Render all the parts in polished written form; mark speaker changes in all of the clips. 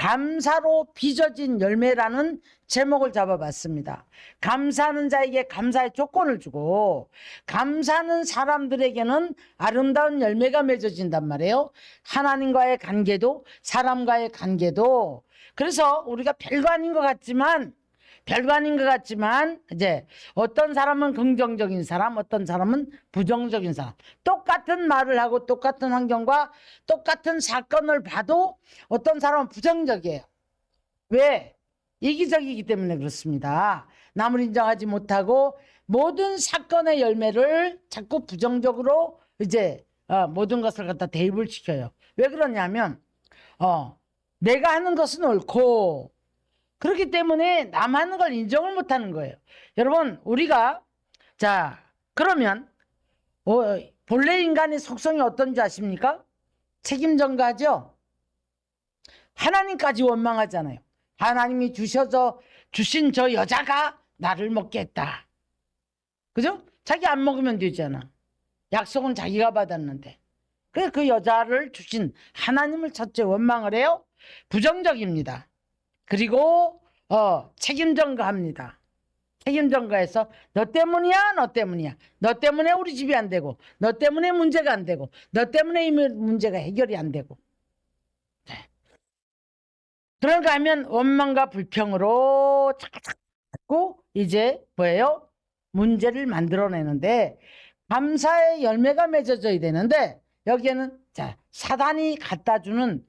Speaker 1: 감사로 빚어진 열매라는 제목을 잡아봤습니다. 감사하는 자에게 감사의 조건을 주고 감사하는 사람들에게는 아름다운 열매가 맺어진단 말이에요. 하나님과의 관계도 사람과의 관계도. 그래서 우리가 별거 아닌 것 같지만 이제 어떤 사람은 긍정적인 사람, 어떤 사람은 부정적인 사람, 똑같은 말을 하고 똑같은 환경과 똑같은 사건을 봐도 어떤 사람은 부정적이에요. 왜? 이기적이기 때문에 그렇습니다. 남을 인정하지 못하고 모든 사건의 열매를 자꾸 부정적으로 이제 모든 것을 갖다 대입을 시켜요. 왜 그러냐면 내가 하는 것은 옳고 그렇기 때문에 남 하는 걸 인정을 못하는 거예요. 여러분, 우리가 그러면 본래 인간의 속성이 어떤지 아십니까? 책임전가죠. 하나님까지 원망하잖아요. 하나님이 주신 저 여자가 나를 먹게 했다. 그죠? 자기 안 먹으면 되잖아. 약속은 자기가 받았는데. 그래서 그 여자를 주신 하나님을 첫째 원망을 해요. 부정적입니다. 그리고 책임전가합니다. 책임전가해서 너 때문이야, 너 때문이야. 너 때문에 우리 집이 안 되고, 너 때문에 문제가 안 되고, 너 때문에 이 문제가 해결이 안 되고. 네. 그런가 하면 원망과 불평으로 자꾸 이제 뭐예요? 문제를 만들어내는데 감사의 열매가 맺어져야 되는데 여기에는 사단이 갖다 주는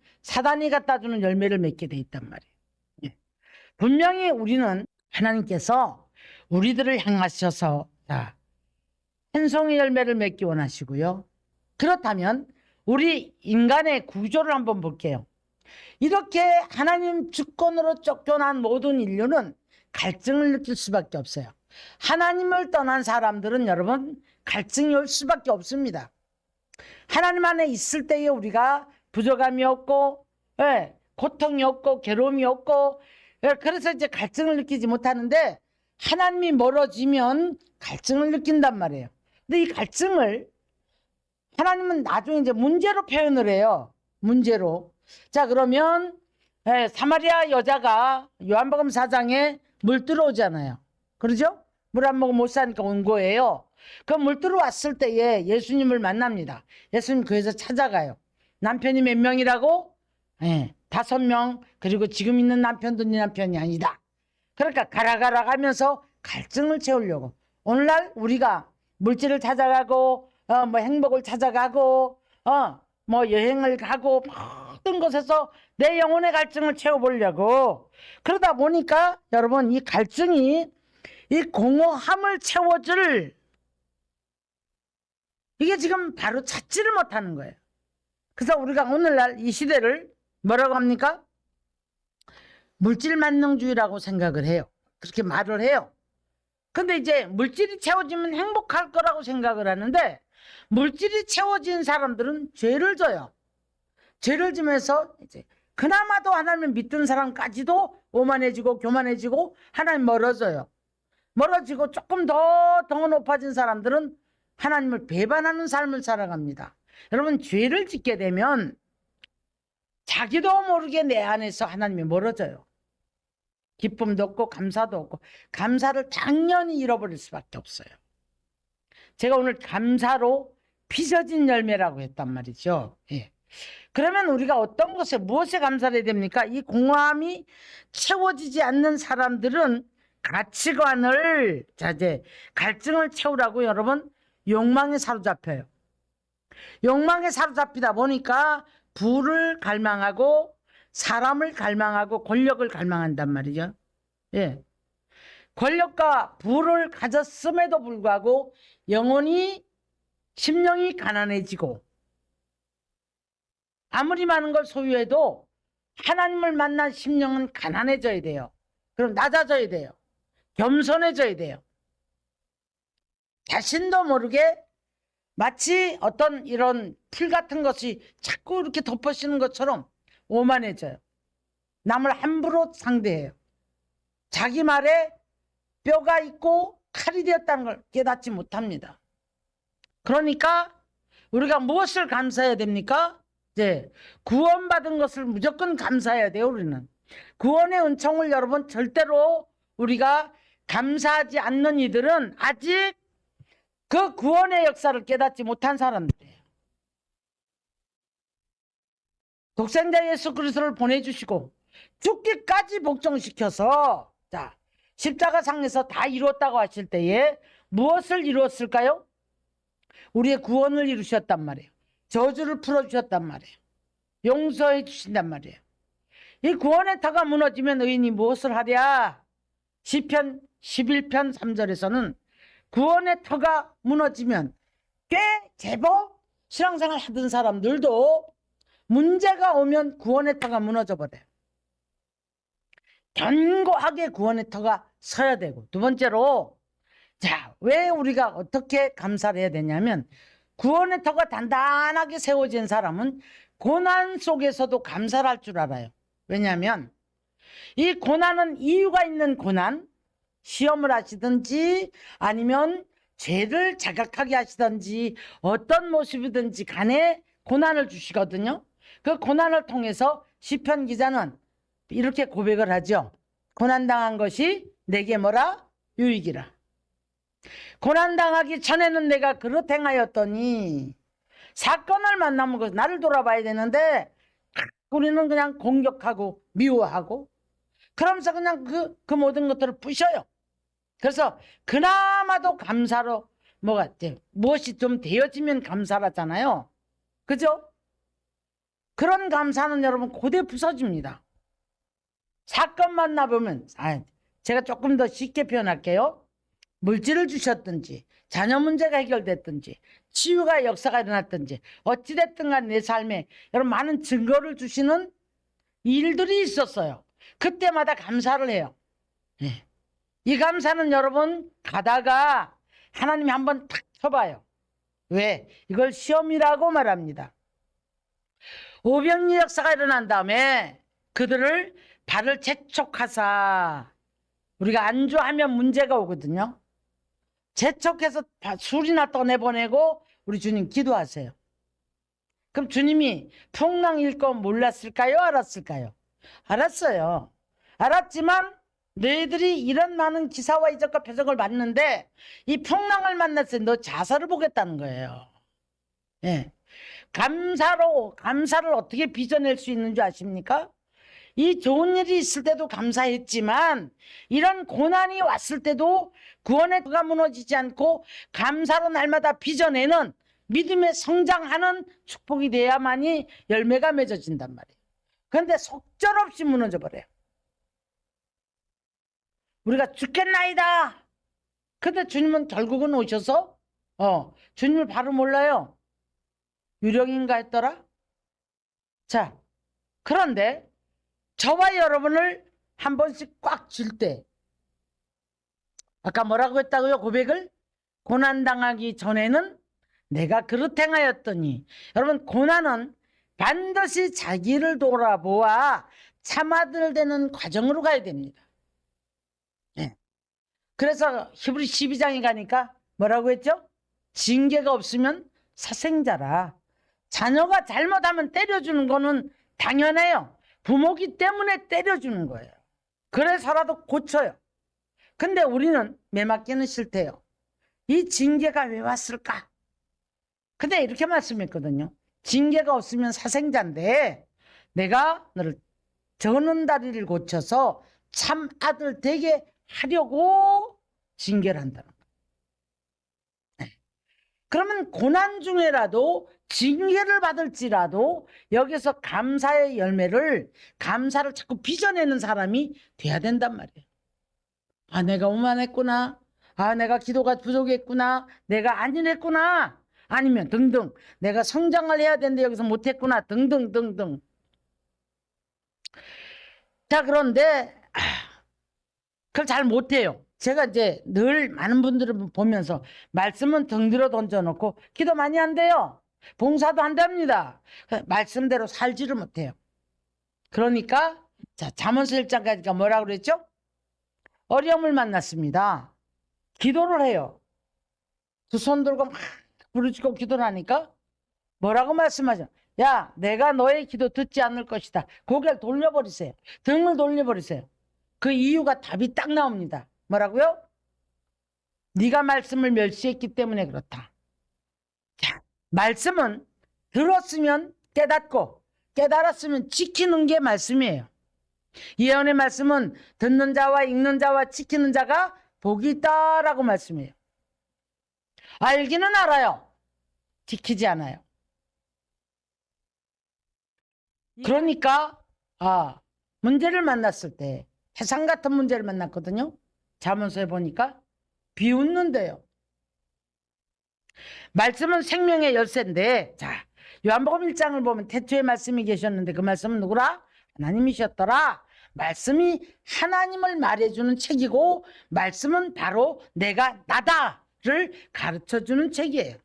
Speaker 1: 열매를 맺게 돼 있단 말이에요. 분명히 우리는 하나님께서 우리들을 향하셔서 한 송이 열매를 맺기 원하시고요. 그렇다면 우리 인간의 구조를 한번 볼게요. 이렇게 하나님 주권으로 쫓겨난 모든 인류는 갈증을 느낄 수밖에 없어요. 하나님을 떠난 사람들은 여러분 갈증이 올 수밖에 없습니다. 하나님 안에 있을 때에 우리가 부족함이 없고 고통이 없고 괴로움이 없고 그래서 이제 갈증을 느끼지 못하는데 하나님이 멀어지면 갈증을 느낀단 말이에요. 근데 이 갈증을 하나님은 나중에 이제 문제로 표현을 해요. 문제로. 그러면 사마리아 여자가 요한복음 4장에 물 들어오잖아요. 그러죠? 물 안 먹으면 못 사니까 온 거예요. 그 물 들어왔을 때에 예수님을 만납니다. 예수님 교회에서 찾아가요. 남편이 몇 명이라고? 5명. 그리고 지금 있는 남편도 네 남편이 아니다. 그러니까 가라 하면서 갈증을 채우려고. 오늘날 우리가 물질을 찾아가고 뭐 행복을 찾아가고 뭐 여행을 가고 모든 곳에서 내 영혼의 갈증을 채워보려고 그러다 보니까 여러분 이 갈증이 이 공허함을 채워줄 이게 지금 바로 찾지를 못하는 거예요. 그래서 우리가 오늘날 이 시대를 뭐라고 합니까? 물질 만능주의라고 생각을 해요. 그렇게 말을 해요. 근데 이제 물질이 채워지면 행복할 거라고 생각을 하는데 물질이 채워진 사람들은 죄를 져요. 죄를 지면서 이제 그나마도 하나님을 믿던 사람까지도 오만해지고 교만해지고 하나님 멀어져요. 멀어지고 조금 더 높아진 사람들은 하나님을 배반하는 삶을 살아갑니다. 여러분 죄를 짓게 되면 자기도 모르게 내 안에서 하나님이 멀어져요. 기쁨도 없고 감사도 없고 감사를 당연히 잃어버릴 수밖에 없어요. 제가 오늘 감사로 빚어진 열매라고 했단 말이죠. 그러면 우리가 어떤 것에 무엇에 감사를 해야 됩니까? 이 공허함이 채워지지 않는 사람들은 가치관을 이제 갈증을 채우라고 여러분 욕망에 사로잡혀요. 욕망에 사로잡히다 보니까 부를 갈망하고 사람을 갈망하고 권력을 갈망한단 말이죠. 권력과 부를 가졌음에도 불구하고 심령이 가난해지고 아무리 많은 걸 소유해도 하나님을 만난 심령은 가난해져야 돼요. 그럼 낮아져야 돼요. 겸손해져야 돼요. 자신도 모르게 마치 어떤 이런 풀 같은 것이 자꾸 이렇게 덮어씌는 것처럼 오만해져요. 남을 함부로 상대해요. 자기 말에 뼈가 있고 칼이 되었다는 걸 깨닫지 못합니다. 그러니까 우리가 무엇을 감사해야 됩니까? 이제 구원받은 것을 무조건 감사해야 돼요. 우리는 구원의 은총을 여러분 절대로 우리가 감사하지 않는 이들은 아직 그 구원의 역사를 깨닫지 못한 사람들이에요. 독생자 예수 그리스도를 보내주시고 죽기까지 복종시켜서 자 십자가상에서 다 이루었다고 하실 때에 무엇을 이루었을까요? 우리의 구원을 이루셨단 말이에요. 저주를 풀어주셨단 말이에요. 용서해 주신단 말이에요. 이 구원의 터가 무너지면 의인이 무엇을 하랴? 시편 11편 3절에서는 구원의 터가 무너지면 꽤 제법 신앙생활 하던 사람들도 문제가 오면 구원의 터가 무너져 버려요. 견고하게 구원의 터가 서야 되고, 두 번째로 자, 왜 우리가 어떻게 감사를 해야 되냐면 구원의 터가 단단하게 세워진 사람은 고난 속에서도 감사를 할 줄 알아요. 왜냐하면 이 고난은 이유가 있는 고난, 시험을 하시든지 아니면 죄를 자각하게 하시든지 어떤 모습이든지 간에 고난을 주시거든요. 그 고난을 통해서 시편 기자는 이렇게 고백을 하죠. 고난당한 것이 내게 뭐라? 유익이라. 고난당하기 전에는 내가 그릇 행하였더니 사건을 만나면 나를 돌아봐야 되는데 우리는 그냥 공격하고 미워하고 그러면서 그냥 그 모든 것들을 부셔요. 그래서 그나마도 감사로 무엇이 좀 되어지면 감사하잖아요. 그죠? 그런 감사는 여러분 고대 부서집니다. 사건 만나보면 제가 조금 더 쉽게 표현할게요. 물질을 주셨든지 자녀 문제가 해결됐든지 치유가 역사가 일어났든지 어찌됐든 간에 내 삶에 여러분 많은 증거를 주시는 일들이 있었어요. 그때마다 감사를 해요. 네. 이 감사는 여러분 가다가 하나님이 한번 탁 쳐봐요. 왜? 이걸 시험이라고 말합니다. 오병이 역사가 일어난 다음에 그들을 발을 재촉하사 우리가 안주하면 문제가 오거든요. 재촉해서 술이나 떠내보내고 우리 주님 기도하세요. 그럼 주님이 풍랑일 거 몰랐을까요? 알았을까요? 알았어요. 알았지만 너희들이 이런 많은 기사와 이적과 표적을 봤는데 이 풍랑을 만났을 때 너 자살을 보겠다는 거예요. 예. 감사를 어떻게 빚어낼 수 있는 줄 아십니까? 이 좋은 일이 있을 때도 감사했지만 이런 고난이 왔을 때도 구원의 터가 무너지지 않고 감사로 날마다 빚어내는 믿음의 성장하는 축복이 돼야만이 열매가 맺어진단 말이에요. 그런데 속절없이 무너져 버려요. 우리가 죽겠나이다. 근데 주님은 결국은 오셔서 주님을 바로 몰라요. 유령인가 했더라. 자, 그런데 저와 여러분을 한 번씩 꽉 쥘 때 아까 뭐라고 했다고요? 고백을? 고난당하기 전에는 내가 그릇 행하였더니 여러분 고난은 반드시 자기를 돌아보아 참아들 되는 과정으로 가야 됩니다. 네. 그래서 히브리 12장에 가니까 뭐라고 했죠? 징계가 없으면 사생자라. 자녀가 잘못하면 때려주는 거는 당연해요. 부모기 때문에 때려주는 거예요. 그래서라도 고쳐요. 근데 우리는 매맞기는 싫대요. 이 징계가 왜 왔을까? 근데 이렇게 말씀했거든요. 징계가 없으면 사생자인데 내가 너를 저는 다리를 고쳐서 참 아들 되게 하려고 징계를 한다는 거예요. 그러면 고난 중에라도 징계를 받을지라도 여기서 감사의 열매를 감사를 자꾸 빚어내는 사람이 돼야 된단 말이에요. 아 내가 오만했구나. 아 내가 기도가 부족했구나. 내가 안 일했구나. 아니면 등등 내가 성장을 해야 되는데 여기서 못했구나. 등등등등. 자 그런데 그걸 잘 못해요. 제가 이제 늘 많은 분들을 보면서 말씀은 등들어 던져놓고 기도 많이 한대요. 봉사도 한답니다. 말씀대로 살지를 못해요. 그러니까 자 잠언서 1장까지가 뭐라고 그랬죠? 어려움을 만났습니다. 기도를 해요. 두 손 들고 막 부르짖고 기도를 하니까 뭐라고 말씀하죠? 야, 내가 너의 기도 듣지 않을 것이다. 고개를 돌려버리세요. 등을 돌려버리세요. 그 이유가 답이 딱 나옵니다. 뭐라고요? 네가 말씀을 멸시했기 때문에 그렇다. 자, 말씀은 들었으면 깨닫고 깨달았으면 지키는 게 말씀이에요. 예언의 말씀은 듣는 자와 읽는 자와 지키는 자가 복이 있다라고 말씀해요. 알기는 알아요. 지키지 않아요. 그러니까 문제를 만났을 때 해상 같은 문제를 만났거든요. 자문서에 보니까 비웃는데요. 말씀은 생명의 열쇠인데, 자, 요한복음 1장을 보면 태초에 말씀이 계셨는데 그 말씀은 누구라? 하나님이셨더라. 말씀이 하나님을 말해주는 책이고 말씀은 바로 내가 나다를 가르쳐주는 책이에요.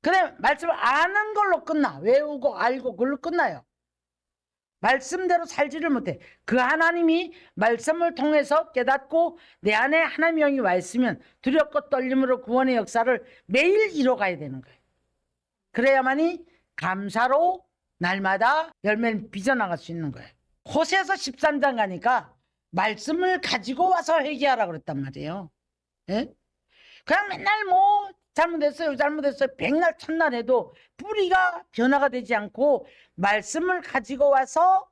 Speaker 1: 그래, 말씀을 아는 걸로 끝나. 외우고 알고 그걸로 끝나요. 말씀대로 살지를 못해. 그 하나님이 말씀을 통해서 깨닫고 내 안에 하나님의 영이 와 있으면 두렵고 떨림으로 구원의 역사를 매일 이뤄가야 되는 거예요. 그래야만이 감사로 날마다 열매를 빚어나갈 수 있는 거예요. 호세아서 13장 가니까 말씀을 가지고 와서 회개하라 그랬단 말이에요. 예? 그냥 맨날 뭐 잘못했어요 백날 천날 해도 뿌리가 변화가 되지 않고 말씀을 가지고 와서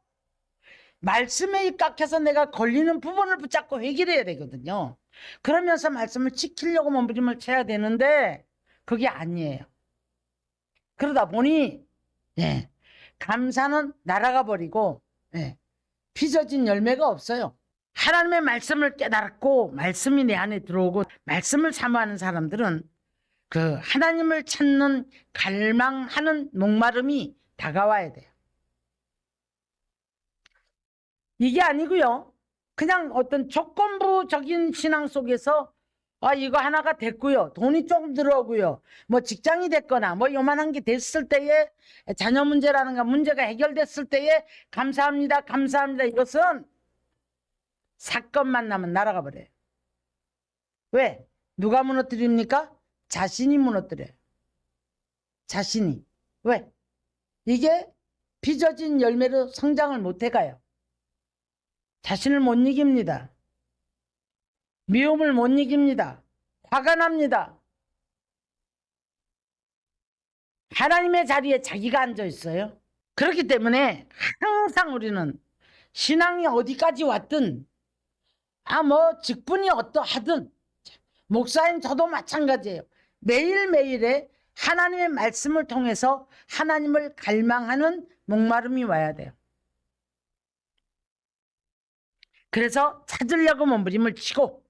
Speaker 1: 말씀에 입각해서 내가 걸리는 부분을 붙잡고 회개를 해야 되거든요. 그러면서 말씀을 지키려고 몸부림을 쳐야 되는데 그게 아니에요. 그러다 보니 감사는 날아가 버리고 빚어진 열매가 없어요. 하나님의 말씀을 깨달았고 말씀이 내 안에 들어오고 말씀을 사모하는 사람들은 그 하나님을 찾는 갈망하는 목마름이 다가와야 돼요. 이게 아니고요. 그냥 어떤 조건부적인 신앙 속에서 이거 하나가 됐고요. 돈이 조금 들어오고요. 뭐 직장이 됐거나 뭐 요만한 게 됐을 때에 자녀 문제라든가 문제가 해결됐을 때에 감사합니다. 감사합니다. 이것은 사건만 나면 날아가 버려요. 왜? 누가 무너뜨립니까? 자신이 무너뜨려요. 자신이. 왜? 이게 빚어진 열매로 성장을 못 해가요. 자신을 못 이깁니다. 미움을 못 이깁니다. 화가 납니다. 하나님의 자리에 자기가 앉아 있어요. 그렇기 때문에 항상 우리는 신앙이 어디까지 왔든 뭐 직분이 어떠하든 목사인 저도 마찬가지예요. 매일매일에 하나님의 말씀을 통해서 하나님을 갈망하는 목마름이 와야 돼요. 그래서 찾으려고 몸부림을 치고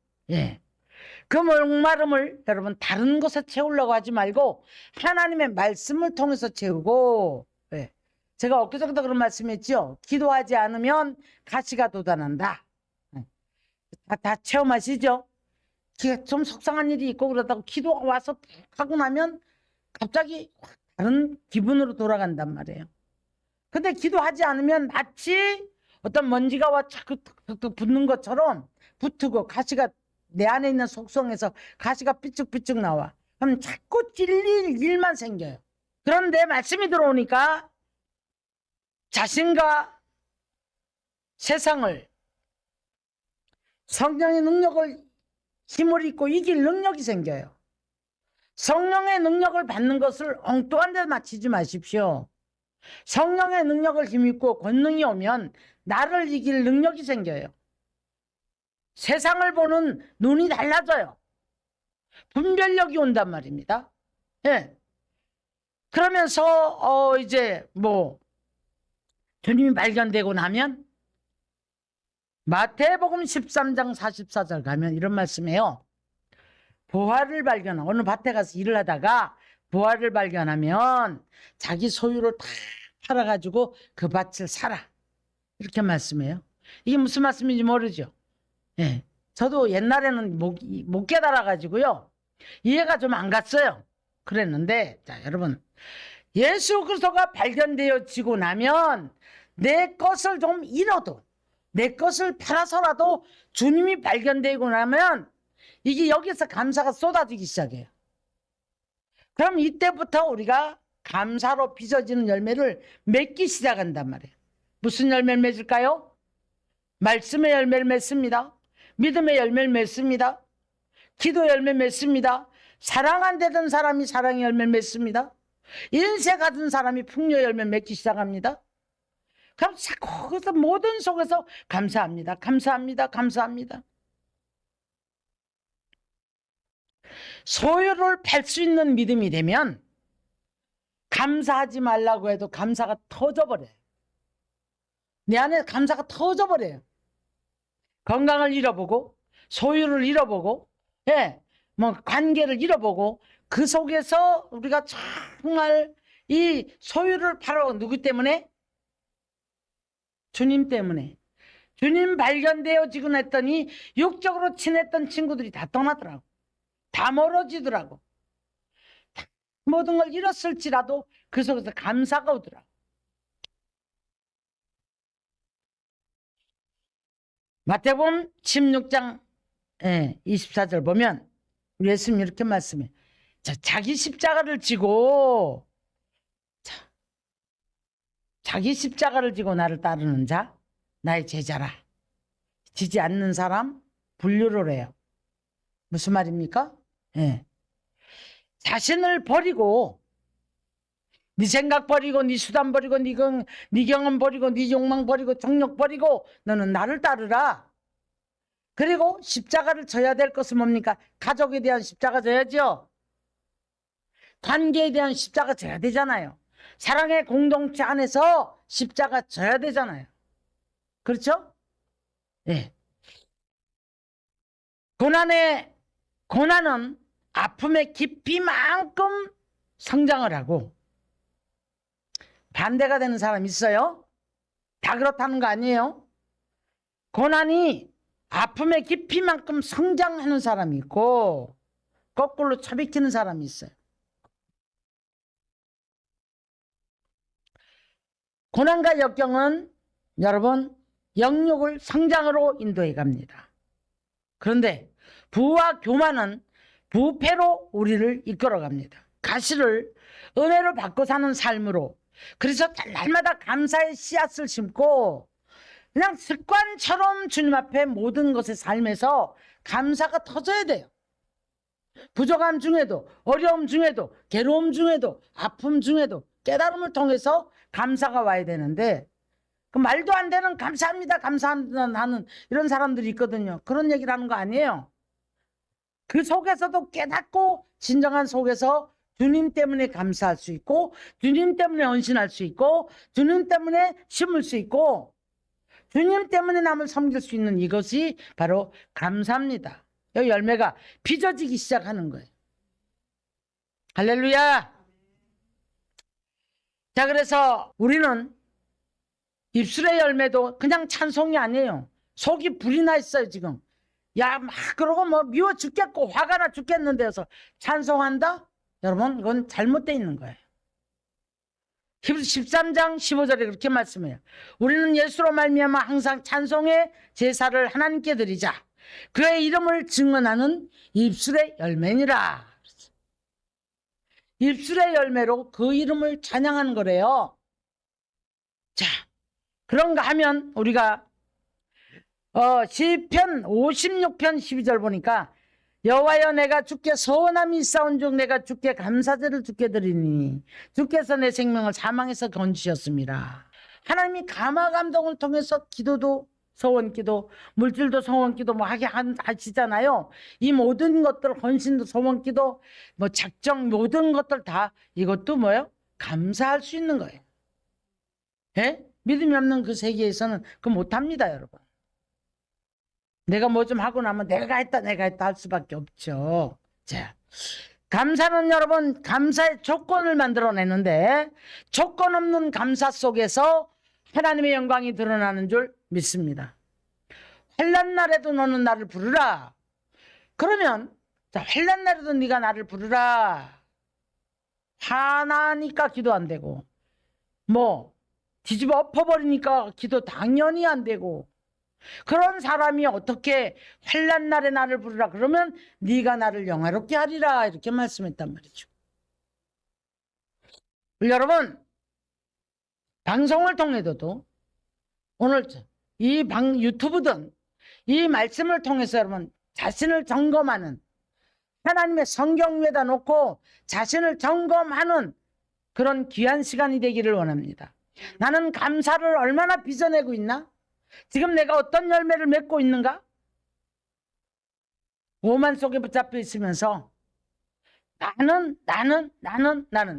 Speaker 1: 그 목마름을 여러분 다른 것에 채우려고 하지 말고 하나님의 말씀을 통해서 채우고 제가 엊그저께도 그런 말씀했죠. 기도하지 않으면 가시가 돋아난다. 다 체험하시죠? 좀 속상한 일이 있고 그러다가 기도가 와서 하고 나면 갑자기 다른 기분으로 돌아간단 말이에요. 근데 기도하지 않으면 마치 어떤 먼지가 와 자꾸 툭툭 붙는 것처럼 붙고 가시가 내 안에 있는 속성에서 가시가 삐쭉삐쭉 나와. 그럼 자꾸 찔릴 일만 생겨요. 그런데 말씀이 들어오니까 자신과 세상을 성령의 능력을 힘을 입고 이길 능력이 생겨요. 성령의 능력을 받는 것을 엉뚱한 데 맞추지 마십시오. 성령의 능력을 힘입고 권능이 오면 나를 이길 능력이 생겨요. 세상을 보는 눈이 달라져요. 분별력이 온단 말입니다. 그러면서 이제 뭐 주님이 발견되고 나면 마태복음 13장 44절 가면 이런 말씀이에요. 보화를 발견하고 어느 밭에 가서 일을 하다가 보화를 발견하면 자기 소유를 다 팔아가지고 그 밭을 사라. 이렇게 말씀해요. 이게 무슨 말씀인지 모르죠. 저도 옛날에는 못 깨달아가지고요. 이해가 좀 안 갔어요. 그랬는데 자 여러분 예수 그리스도가 발견되어지고 나면 내 것을 좀 잃어도 내 것을 팔아서라도 주님이 발견되고 나면 이게 여기서 감사가 쏟아지기 시작해요. 그럼 이때부터 우리가 감사로 빚어지는 열매를 맺기 시작한단 말이에요. 무슨 열매를 맺을까요? 말씀의 열매를 맺습니다. 믿음의 열매를 맺습니다. 기도 열매 맺습니다. 사랑 안 되던 사람이 사랑의 열매를 맺습니다. 인세 가진 사람이 풍요 열매 맺기 시작합니다. 그럼 거기서 모든 속에서 감사합니다. 감사합니다. 감사합니다. 소유를 팔 수 있는 믿음이 되면 감사하지 말라고 해도 감사가 터져버려요. 내 안에 감사가 터져버려요. 건강을 잃어보고 소유를 잃어보고 뭐 관계를 잃어보고 그 속에서 우리가 정말 이 소유를 팔아 누구 때문에? 주님 때문에. 주님 발견되어지고 했더니 육적으로 친했던 친구들이 다 떠나더라고. 다 멀어지더라고. 모든 걸 잃었을지라도 그 속에서 감사가 오더라고. 마태복음 16장 24절 보면 우리 예수님 이렇게 말씀해. 자기 십자가를 지고 자기 십자가를 지고 나를 따르는 자 나의 제자라. 지지 않는 사람 분류를 해요. 무슨 말입니까? 자신을 버리고 네 생각 버리고 네 수단 버리고 네 경험 버리고 네 욕망 버리고 정욕 버리고 너는 나를 따르라. 그리고 십자가를 져야 될 것은 뭡니까? 가족에 대한 십자가 져야죠. 관계에 대한 십자가 져야 되잖아요. 사랑의 공동체 안에서 십자가 져야 되잖아요. 그렇죠? 예. 고난은 아픔의 깊이만큼 성장을 하고 반대가 되는 사람 있어요? 다 그렇다는 거 아니에요? 고난이 아픔의 깊이만큼 성장하는 사람이 있고 거꾸로 처비키는 사람이 있어요. 고난과 역경은 여러분 영육을 성장으로 인도해 갑니다. 그런데 부와 교만은 부패로 우리를 이끌어 갑니다. 가시를 은혜로 받고 사는 삶으로 그래서 날마다 감사의 씨앗을 심고 그냥 습관처럼 주님 앞에 모든 것의 삶에서 감사가 터져야 돼요. 부족함 중에도 어려움 중에도 괴로움 중에도 아픔 중에도 깨달음을 통해서 감사가 와야 되는데 그 말도 안 되는 감사합니다 감사합니다 하는 이런 사람들이 있거든요. 그런 얘기를 하는 거 아니에요. 그 속에서도 깨닫고 진정한 속에서 주님 때문에 감사할 수 있고 주님 때문에 헌신할 수 있고 주님 때문에 심을 수 있고 주님 때문에 남을 섬길 수 있는 이것이 바로 감사입니다. 이 열매가 빚어지기 시작하는 거예요. 할렐루야. 자, 그래서 우리는 입술의 열매도 그냥 찬송이 아니에요. 속이 불이 나 있어요 지금. 야, 막 그러고 뭐 미워 죽겠고 화가 나 죽겠는데서 찬송한다? 여러분 이건 잘못되어 있는 거예요. 히브리서 13장 15절에 그렇게 말씀해요. 우리는 예수로 말미암아 항상 찬송의 제사를 하나님께 드리자. 그의 이름을 증언하는 입술의 열매니라. 입술의 열매로 그 이름을 찬양하는 거래요. 자, 그런가 하면 우리가 시편 56편 12절 보니까 여호와여 내가 주께 서원함이 있사온즉 내가 주께 감사제를 주께 드리니 주께서 내 생명을 사망에서 건지셨습니다. 하나님이 감화 감동을 통해서 기도도 서원기도 물질도 서원기도 뭐 하게 하시잖아요. 이 모든 것들 헌신도 서원기도 뭐 작정 모든 것들 다 이것도 뭐예요? 감사할 수 있는 거예요. 예? 믿음이 없는 그 세계에서는 그거 못합니다 여러분. 내가 뭐 좀 하고 나면 내가 했다 할 수밖에 없죠. 자, 감사는 여러분 감사의 조건을 만들어내는데 조건 없는 감사 속에서 하나님의 영광이 드러나는 줄 믿습니다. 환난 날에도 너는 나를 부르라. 그러면 자, 환난 날에도 네가 나를 부르라. 화나니까 기도 안 되고 뭐 뒤집어 엎어버리니까 기도 당연히 안 되고 그런 사람이 어떻게 환난 날에 나를 부르라 그러면 네가 나를 영화롭게 하리라 이렇게 말씀했단 말이죠. 여러분, 방송을 통해서도 오늘 이 유튜브든 이 말씀을 통해서 여러분 자신을 점검하는, 하나님의 성경 위에다 놓고 자신을 점검하는 그런 귀한 시간이 되기를 원합니다. 나는 감사를 얼마나 빚어내고 있나? 지금 내가 어떤 열매를 맺고 있는가? 오만 속에 붙잡혀 있으면서 나는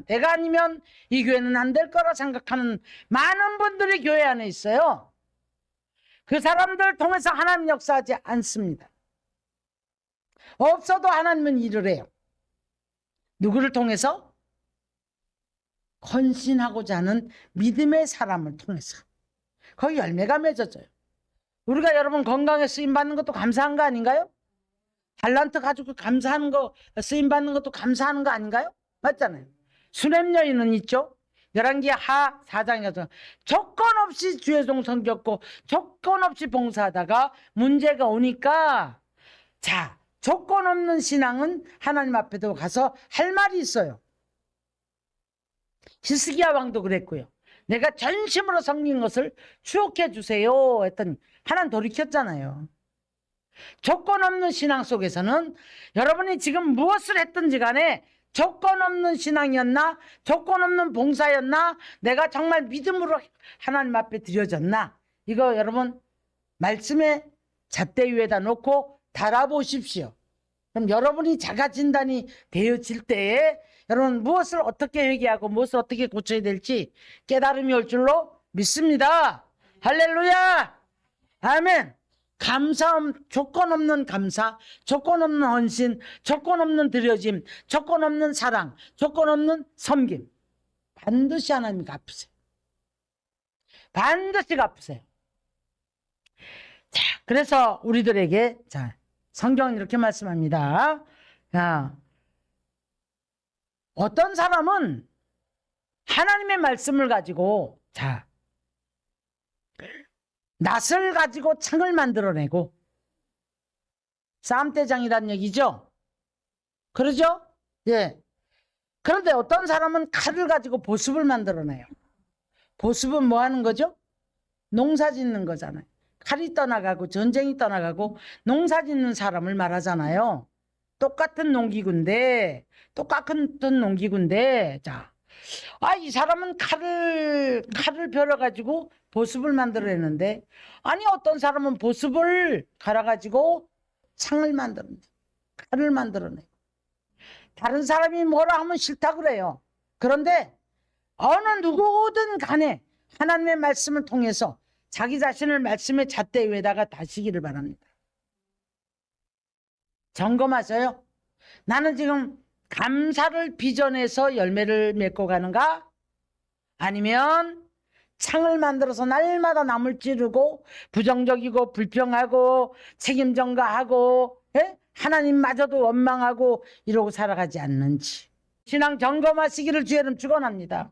Speaker 1: 내가 아니면 이 교회는 안 될 거라 생각하는 많은 분들이 교회 안에 있어요. 그 사람들을 통해서 하나님 역사하지 않습니다. 없어도 하나님은 일을 해요. 누구를 통해서? 헌신하고자 하는 믿음의 사람을 통해서. 거기 열매가 맺어져요. 우리가 여러분 건강에 쓰임받는 것도 감사한 거 아닌가요? 달란트 가지고 감사하는 거, 쓰임받는 것도 감사하는 거 아닌가요? 맞잖아요. 수냄 여인은 있죠. 열왕기 하 4장에서 조건 없이 주의 종성 겪고 조건 없이 봉사하다가 문제가 오니까, 자, 조건 없는 신앙은 하나님 앞에도 가서 할 말이 있어요. 히스기야 왕도 그랬고요. 내가 전심으로 섬긴 것을 추억해 주세요 했더니 하나님 돌이켰잖아요. 조건 없는 신앙 속에서는 여러분이 지금 무엇을 했든지 간에 조건 없는 신앙이었나, 조건 없는 봉사였나, 내가 정말 믿음으로 하나님 앞에 드려졌나, 이거 여러분 말씀의 잣대 위에다 놓고 달아보십시오. 그럼 여러분이 자가 진단이 되어질 때에 여러분 무엇을 어떻게 회개하고 무엇을 어떻게 고쳐야 될지 깨달음이 올 줄로 믿습니다. 할렐루야, 아멘. 감사함, 조건 없는 감사, 조건 없는 헌신, 조건 없는 드려짐, 조건 없는 사랑, 조건 없는 섬김, 반드시 하나님 갚으세요. 반드시 갚으세요. 자, 그래서 우리들에게, 자, 성경은 이렇게 말씀합니다. 자, 어떤 사람은 하나님의 말씀을 가지고, 자, 낫을 가지고 창을 만들어내고, 쌈대장이란 얘기죠. 그러죠? 예. 그런데 어떤 사람은 칼을 가지고 보습을 만들어내요. 보습은 뭐 하는 거죠? 농사 짓는 거잖아요. 칼이 떠나가고 전쟁이 떠나가고 농사 짓는 사람을 말하잖아요. 똑같은 농기구인데, 자, 이 사람은 칼을 벼러가지고 보습을 만들어내는데, 아니 어떤 사람은 보습을 갈아가지고 창을 만들어내, 칼을 만들어내. 다른 사람이 뭐라 하면 싫다 그래요. 그런데 어느 누구든 간에 하나님의 말씀을 통해서 자기 자신을 말씀의 잣대 위에다가 다시기를 바랍니다. 점검하세요. 나는 지금 감사를 빚어내서 열매를 맺고 가는가? 아니면 창을 만들어서 날마다 남을 찌르고 부정적이고 불평하고 책임 전가하고, 예? 하나님마저도 원망하고 이러고 살아가지 않는지 신앙 점검하시기를 주의 이름 축원합니다.